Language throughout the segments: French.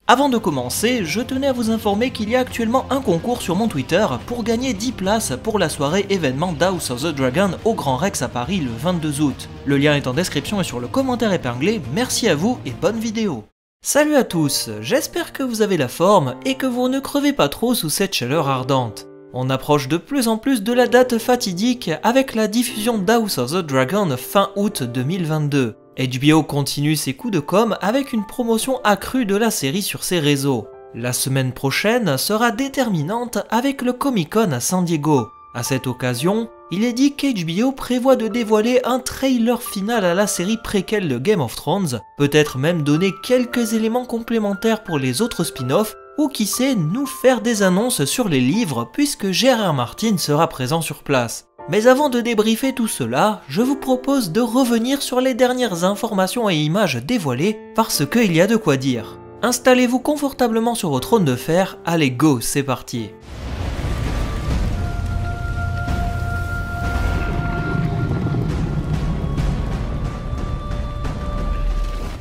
Avant de commencer, je tenais à vous informer qu'il y a actuellement un concours sur mon Twitter pour gagner 10 places pour la soirée événement d'House of the Dragon au Grand Rex à Paris le 22 août. Le lien est en description et sur le commentaire épinglé, merci à vous et bonne vidéo. Salut à tous, j'espère que vous avez la forme et que vous ne crevez pas trop sous cette chaleur ardente. On approche de plus en plus de la date fatidique avec la diffusion d'House of the Dragon fin août 2022. HBO continue ses coups de com' avec une promotion accrue de la série sur ses réseaux. La semaine prochaine sera déterminante avec le Comic-Con à San Diego. À cette occasion, il est dit qu'HBO prévoit de dévoiler un trailer final à la série préquelle de Game of Thrones, peut-être même donner quelques éléments complémentaires pour les autres spin-offs, ou qui sait nous faire des annonces sur les livres puisque J.R.R. Martin sera présent sur place. Mais avant de débriefer tout cela, je vous propose de revenir sur les dernières informations et images dévoilées parce qu'il y a de quoi dire. Installez-vous confortablement sur votre trône de fer, allez go, c'est parti.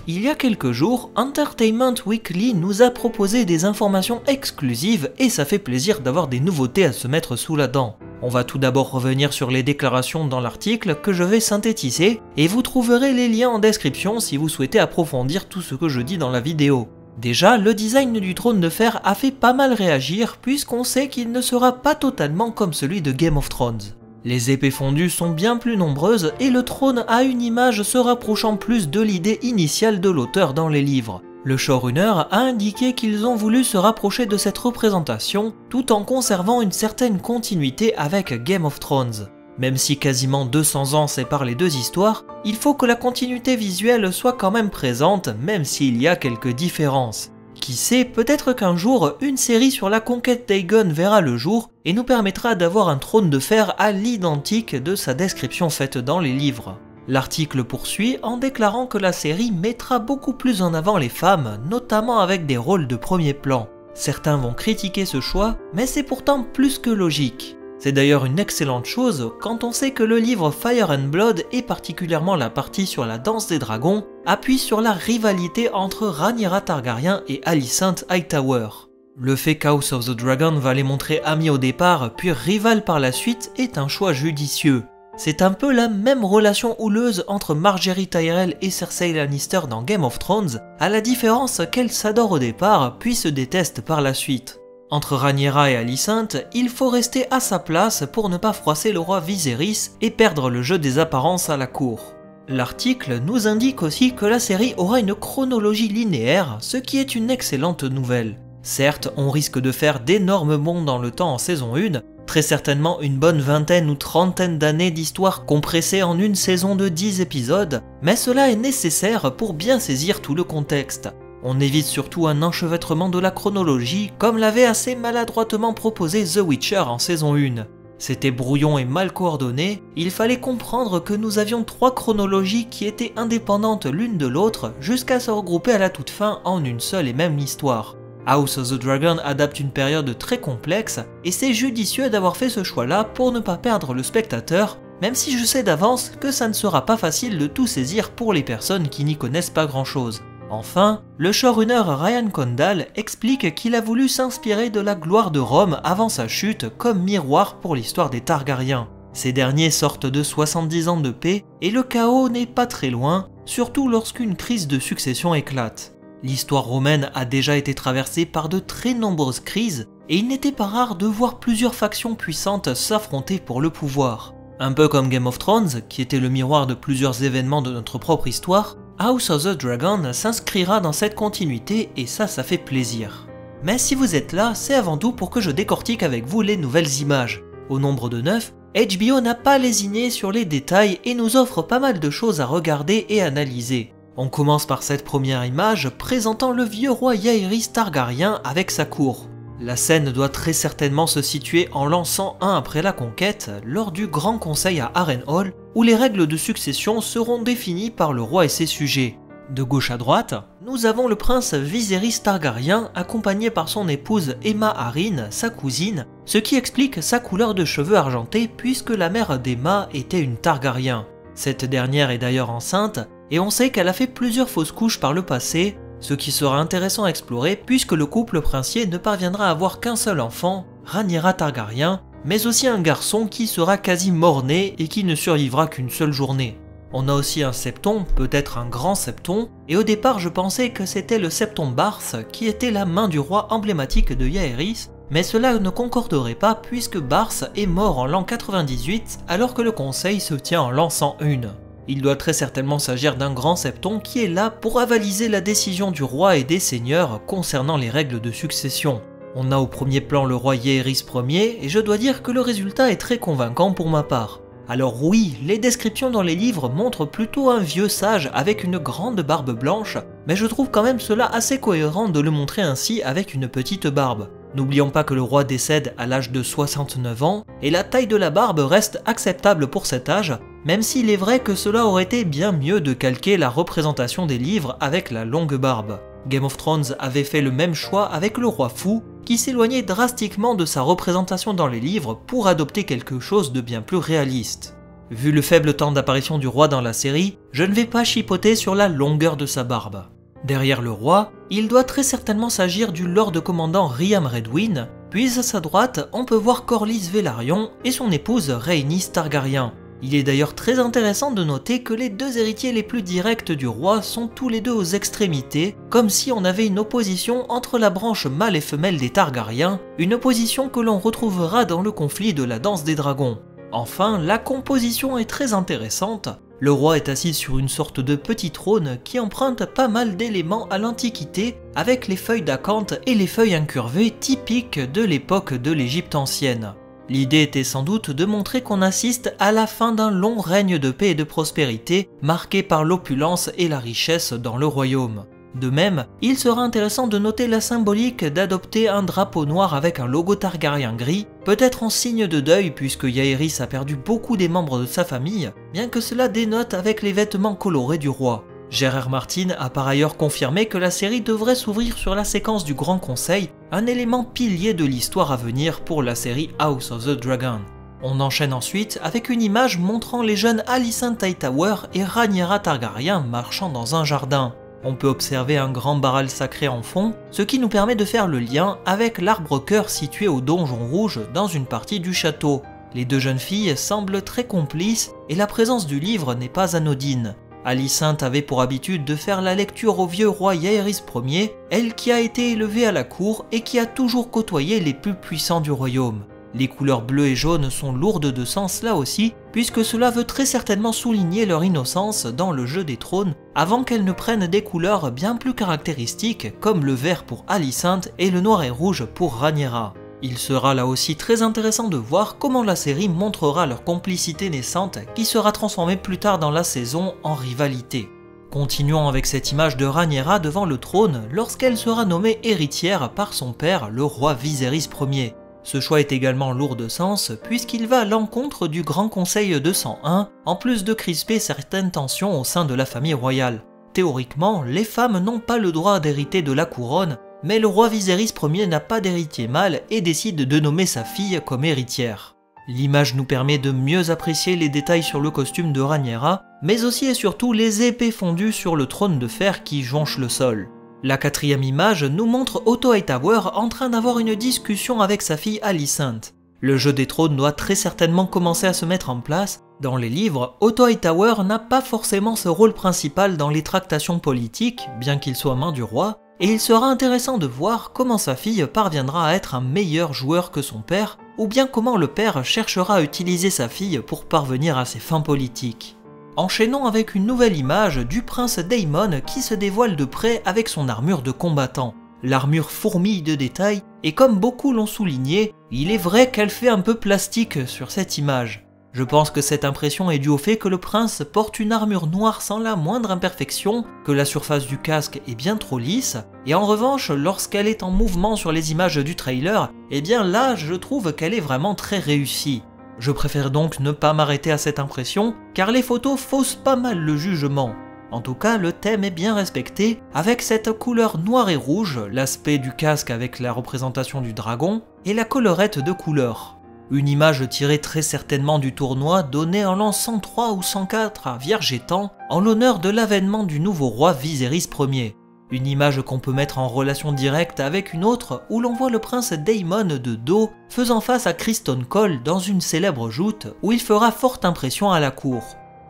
Il y a quelques jours, Entertainment Weekly nous a proposé des informations exclusives et ça fait plaisir d'avoir des nouveautés à se mettre sous la dent. On va tout d'abord revenir sur les déclarations dans l'article que je vais synthétiser et vous trouverez les liens en description si vous souhaitez approfondir tout ce que je dis dans la vidéo. Déjà, le design du trône de fer a fait pas mal réagir puisqu'on sait qu'il ne sera pas totalement comme celui de Game of Thrones. Les épées fondues sont bien plus nombreuses et le trône a une image se rapprochant plus de l'idée initiale de l'auteur dans les livres. Le showrunner a indiqué qu'ils ont voulu se rapprocher de cette représentation tout en conservant une certaine continuité avec Game of Thrones. Même si quasiment 200 ans séparent les deux histoires, il faut que la continuité visuelle soit quand même présente même s'il y a quelques différences. Qui sait, peut-être qu'un jour, une série sur la conquête d'Aegon verra le jour et nous permettra d'avoir un trône de fer à l'identique de sa description faite dans les livres. L'article poursuit en déclarant que la série mettra beaucoup plus en avant les femmes, notamment avec des rôles de premier plan. Certains vont critiquer ce choix, mais c'est pourtant plus que logique. C'est d'ailleurs une excellente chose quand on sait que le livre Fire and Blood, et particulièrement la partie sur la danse des dragons, appuie sur la rivalité entre Rhaenyra Targaryen et Alicent Hightower. Le fait qu'House of the Dragon va les montrer amis au départ puis rivales par la suite est un choix judicieux. C'est un peu la même relation houleuse entre Margaery Tyrell et Cersei Lannister dans Game of Thrones, à la différence qu'elles s'adorent au départ puis se détestent par la suite. Entre Rhaenyra et Alicent, il faut rester à sa place pour ne pas froisser le roi Viserys et perdre le jeu des apparences à la cour. L'article nous indique aussi que la série aura une chronologie linéaire, ce qui est une excellente nouvelle. Certes, on risque de faire d'énormes bonds dans le temps en saison 1, très certainement une bonne vingtaine ou trentaine d'années d'histoire compressées en une saison de 10 épisodes, mais cela est nécessaire pour bien saisir tout le contexte. On évite surtout un enchevêtrement de la chronologie comme l'avait assez maladroitement proposé The Witcher en saison 1. C'était brouillon et mal coordonné, il fallait comprendre que nous avions 3 chronologies qui étaient indépendantes l'une de l'autre jusqu'à se regrouper à la toute fin en une seule et même histoire. House of the Dragon adapte une période très complexe et c'est judicieux d'avoir fait ce choix-là pour ne pas perdre le spectateur, même si je sais d'avance que ça ne sera pas facile de tout saisir pour les personnes qui n'y connaissent pas grand-chose. Enfin, le showrunner Ryan Condal explique qu'il a voulu s'inspirer de la gloire de Rome avant sa chute comme miroir pour l'histoire des Targaryens. Ces derniers sortent de 70 ans de paix et le chaos n'est pas très loin, surtout lorsqu'une crise de succession éclate. L'histoire romaine a déjà été traversée par de très nombreuses crises et il n'était pas rare de voir plusieurs factions puissantes s'affronter pour le pouvoir. Un peu comme Game of Thrones, qui était le miroir de plusieurs événements de notre propre histoire, House of the Dragon s'inscrira dans cette continuité et ça fait plaisir. Mais si vous êtes là, c'est avant tout pour que je décortique avec vous les nouvelles images. Au nombre de 9, HBO n'a pas lésiné sur les détails et nous offre pas mal de choses à regarder et analyser. On commence par cette première image présentant le vieux roi Jaehaerys Targaryen avec sa cour. La scène doit très certainement se situer en l'an 101 après la conquête, lors du Grand Conseil à Harrenhal, où les règles de succession seront définies par le roi et ses sujets. De gauche à droite, nous avons le prince Viserys Targaryen accompagné par son épouse Aemma Arryn, sa cousine, ce qui explique sa couleur de cheveux argentés puisque la mère d'Aemma était une Targaryen. Cette dernière est d'ailleurs enceinte, et on sait qu'elle a fait plusieurs fausses couches par le passé, ce qui sera intéressant à explorer puisque le couple princier ne parviendra à avoir qu'un seul enfant, Rhaenyra Targaryen, mais aussi un garçon qui sera quasi mort-né et qui ne survivra qu'une seule journée. On a aussi un septon, peut-être un grand septon, et au départ je pensais que c'était le septon Barth qui était la main du roi emblématique de Jaehaerys, mais cela ne concorderait pas puisque Barth est mort en l'an 98 alors que le conseil se tient en l'an 101. Il doit très certainement s'agir d'un grand septon qui est là pour avaliser la décision du roi et des seigneurs concernant les règles de succession. On a au premier plan le roi Jaehaerys Ier et je dois dire que le résultat est très convaincant pour ma part. Alors oui, les descriptions dans les livres montrent plutôt un vieux sage avec une grande barbe blanche, mais je trouve quand même cela assez cohérent de le montrer ainsi avec une petite barbe. N'oublions pas que le roi décède à l'âge de 69 ans, et la taille de la barbe reste acceptable pour cet âge, même s'il est vrai que cela aurait été bien mieux de calquer la représentation des livres avec la longue barbe. Game of Thrones avait fait le même choix avec le roi fou, qui s'éloignait drastiquement de sa représentation dans les livres pour adopter quelque chose de bien plus réaliste. Vu le faible temps d'apparition du roi dans la série, je ne vais pas chipoter sur la longueur de sa barbe. Derrière le roi, il doit très certainement s'agir du Lord commandant Riam Redwyn, puis à sa droite, on peut voir Corlys Velaryon et son épouse Rhaenys Targaryen. Il est d'ailleurs très intéressant de noter que les deux héritiers les plus directs du roi sont tous les deux aux extrémités, comme si on avait une opposition entre la branche mâle et femelle des Targaryens, une opposition que l'on retrouvera dans le conflit de la danse des dragons. Enfin, la composition est très intéressante. Le roi est assis sur une sorte de petit trône qui emprunte pas mal d'éléments à l'Antiquité, avec les feuilles d'acanthe et les feuilles incurvées typiques de l'époque de l'Égypte ancienne. L'idée était sans doute de montrer qu'on assiste à la fin d'un long règne de paix et de prospérité, marqué par l'opulence et la richesse dans le royaume. De même, il sera intéressant de noter la symbolique d'adopter un drapeau noir avec un logo Targaryen gris, peut-être en signe de deuil puisque Jaehaerys a perdu beaucoup des membres de sa famille, bien que cela dénote avec les vêtements colorés du roi. J.R.R. Martin a par ailleurs confirmé que la série devrait s'ouvrir sur la séquence du Grand Conseil, un élément pilier de l'histoire à venir pour la série House of the Dragon. On enchaîne ensuite avec une image montrant les jeunes Alicent Hightower et Rhaenyra Targaryen marchant dans un jardin. On peut observer un grand baral sacré en fond, ce qui nous permet de faire le lien avec l'arbre-cœur situé au Donjon Rouge dans une partie du château. Les deux jeunes filles semblent très complices et la présence du livre n'est pas anodine. Alicent avait pour habitude de faire la lecture au vieux roi Jaehaerys Ier, elle qui a été élevée à la cour et qui a toujours côtoyé les plus puissants du royaume. Les couleurs bleues et jaunes sont lourdes de sens là aussi, puisque cela veut très certainement souligner leur innocence dans le jeu des trônes, avant qu'elles ne prennent des couleurs bien plus caractéristiques comme le vert pour Alicent et le noir et rouge pour Rhaenyra. Il sera là aussi très intéressant de voir comment la série montrera leur complicité naissante qui sera transformée plus tard dans la saison en rivalité. Continuons avec cette image de Rhaenyra devant le trône lorsqu'elle sera nommée héritière par son père, le roi Viserys Ier. Ce choix est également lourd de sens puisqu'il va à l'encontre du Grand Conseil de 101, en plus de crisper certaines tensions au sein de la famille royale. Théoriquement, les femmes n'ont pas le droit d'hériter de la couronne, mais le roi Viserys Ier n'a pas d'héritier mâle et décide de nommer sa fille comme héritière. L'image nous permet de mieux apprécier les détails sur le costume de Rhaenyra, mais aussi et surtout les épées fondues sur le trône de fer qui jonchent le sol. La quatrième image nous montre Otto Hightower en train d'avoir une discussion avec sa fille Alicent. Le jeu des trônes doit très certainement commencer à se mettre en place. Dans les livres, Otto Hightower n'a pas forcément ce rôle principal dans les tractations politiques, bien qu'il soit main du roi, et il sera intéressant de voir comment sa fille parviendra à être un meilleur joueur que son père, ou bien comment le père cherchera à utiliser sa fille pour parvenir à ses fins politiques. Enchaînons avec une nouvelle image du prince Daemon qui se dévoile de près avec son armure de combattant. L'armure fourmille de détails, et comme beaucoup l'ont souligné, il est vrai qu'elle fait un peu plastique sur cette image. Je pense que cette impression est due au fait que le prince porte une armure noire sans la moindre imperfection, que la surface du casque est bien trop lisse, et en revanche, lorsqu'elle est en mouvement sur les images du trailer, eh bien là, je trouve qu'elle est vraiment très réussie. Je préfère donc ne pas m'arrêter à cette impression, car les photos faussent pas mal le jugement. En tout cas, le thème est bien respecté, avec cette couleur noire et rouge, l'aspect du casque avec la représentation du dragon, et la collerette de couleur. Une image tirée très certainement du tournoi donné en l'an 103 ou 104 à Viergétan en l'honneur de l'avènement du nouveau roi Viserys Ier. Une image qu'on peut mettre en relation directe avec une autre où l'on voit le prince Daemon de dos faisant face à Criston Cole dans une célèbre joute où il fera forte impression à la cour.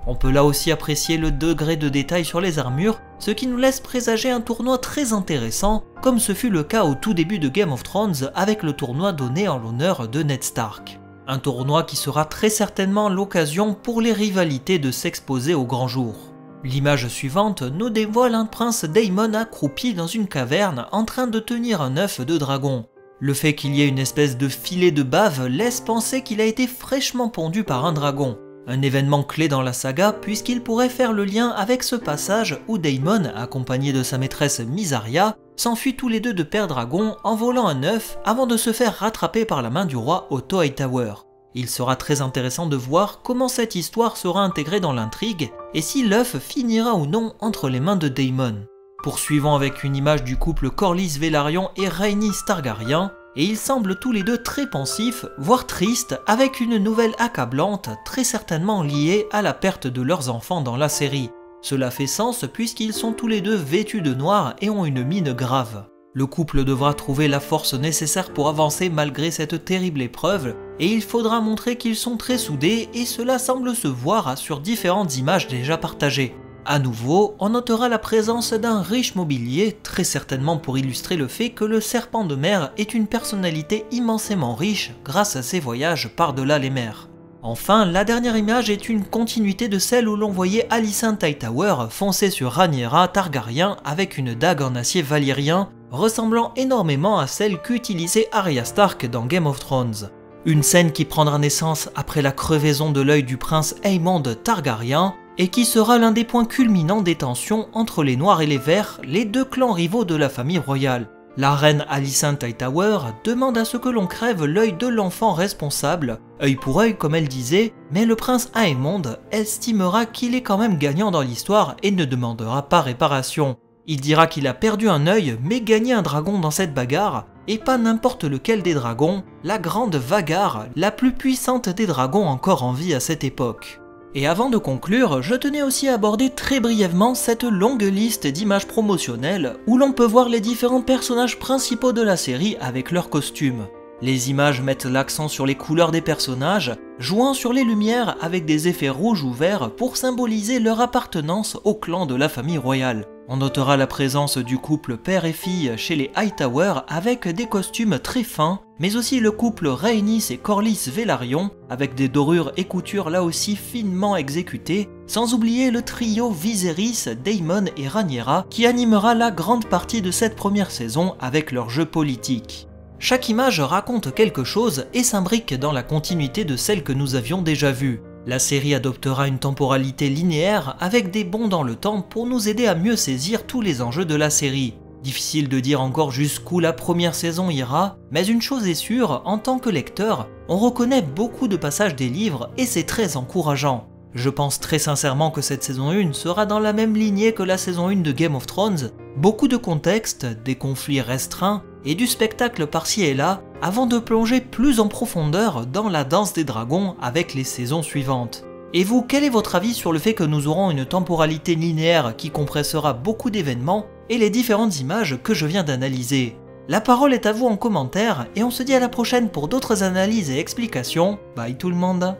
On peut là aussi apprécier le degré de détail sur les armures, ce qui nous laisse présager un tournoi très intéressant, comme ce fut le cas au tout début de Game of Thrones avec le tournoi donné en l'honneur de Ned Stark. Un tournoi qui sera très certainement l'occasion pour les rivalités de s'exposer au grand jour. L'image suivante nous dévoile un prince Daemon accroupi dans une caverne en train de tenir un œuf de dragon. Le fait qu'il y ait une espèce de filet de bave laisse penser qu'il a été fraîchement pondu par un dragon. Un événement clé dans la saga puisqu'il pourrait faire le lien avec ce passage où Daemon, accompagné de sa maîtresse Mysaria, s'enfuient tous les deux de Père Dragon en volant un œuf avant de se faire rattraper par la main du roi Otto Hightower. Il sera très intéressant de voir comment cette histoire sera intégrée dans l'intrigue et si l'œuf finira ou non entre les mains de Daemon. Poursuivons avec une image du couple Corlys Velaryon et Rhaenys Targaryen, et ils semblent tous les deux très pensifs, voire tristes, avec une nouvelle accablante très certainement liée à la perte de leurs enfants dans la série. Cela fait sens puisqu'ils sont tous les deux vêtus de noir et ont une mine grave. Le couple devra trouver la force nécessaire pour avancer malgré cette terrible épreuve, et il faudra montrer qu'ils sont très soudés et cela semble se voir sur différentes images déjà partagées. A nouveau, on notera la présence d'un riche mobilier, très certainement pour illustrer le fait que le serpent de mer est une personnalité immensément riche grâce à ses voyages par-delà les mers. Enfin, la dernière image est une continuité de celle où l'on voyait Alicent Hightower foncer sur Rhaenyra Targaryen avec une dague en acier valyrien, ressemblant énormément à celle qu'utilisait Arya Stark dans Game of Thrones. Une scène qui prendra naissance après la crevaison de l'œil du prince Aemond Targaryen, et qui sera l'un des points culminants des tensions entre les Noirs et les Verts, les deux clans rivaux de la famille royale. La reine Alicent Hightower demande à ce que l'on crève l'œil de l'enfant responsable, œil pour œil comme elle disait, mais le prince Aemond estimera qu'il est quand même gagnant dans l'histoire et ne demandera pas réparation. Il dira qu'il a perdu un œil mais gagné un dragon dans cette bagarre, et pas n'importe lequel des dragons, la grande Vhagar, la plus puissante des dragons encore en vie à cette époque. Et avant de conclure, je tenais aussi à aborder très brièvement cette longue liste d'images promotionnelles où l'on peut voir les différents personnages principaux de la série avec leurs costumes. Les images mettent l'accent sur les couleurs des personnages, jouant sur les lumières avec des effets rouges ou verts pour symboliser leur appartenance au clan de la famille royale. On notera la présence du couple père et fille chez les Hightower avec des costumes très fins, mais aussi le couple Rhaenys et Corlys Velaryon avec des dorures et coutures là aussi finement exécutées, sans oublier le trio Viserys, Daemon et Rhaenyra qui animera la grande partie de cette première saison avec leur jeu politique. Chaque image raconte quelque chose et s'imbrique dans la continuité de celle que nous avions déjà vue. La série adoptera une temporalité linéaire avec des bonds dans le temps pour nous aider à mieux saisir tous les enjeux de la série. Difficile de dire encore jusqu'où la première saison ira, mais une chose est sûre, en tant que lecteur, on reconnaît beaucoup de passages des livres et c'est très encourageant. Je pense très sincèrement que cette saison 1 sera dans la même lignée que la saison 1 de Game of Thrones, beaucoup de contexte, des conflits restreints et du spectacle par-ci et là, avant de plonger plus en profondeur dans la danse des dragons avec les saisons suivantes. Et vous, quel est votre avis sur le fait que nous aurons une temporalité linéaire qui compressera beaucoup d'événements et les différentes images que je viens d'analyser? La parole est à vous en commentaire et on se dit à la prochaine pour d'autres analyses et explications. Bye tout le monde!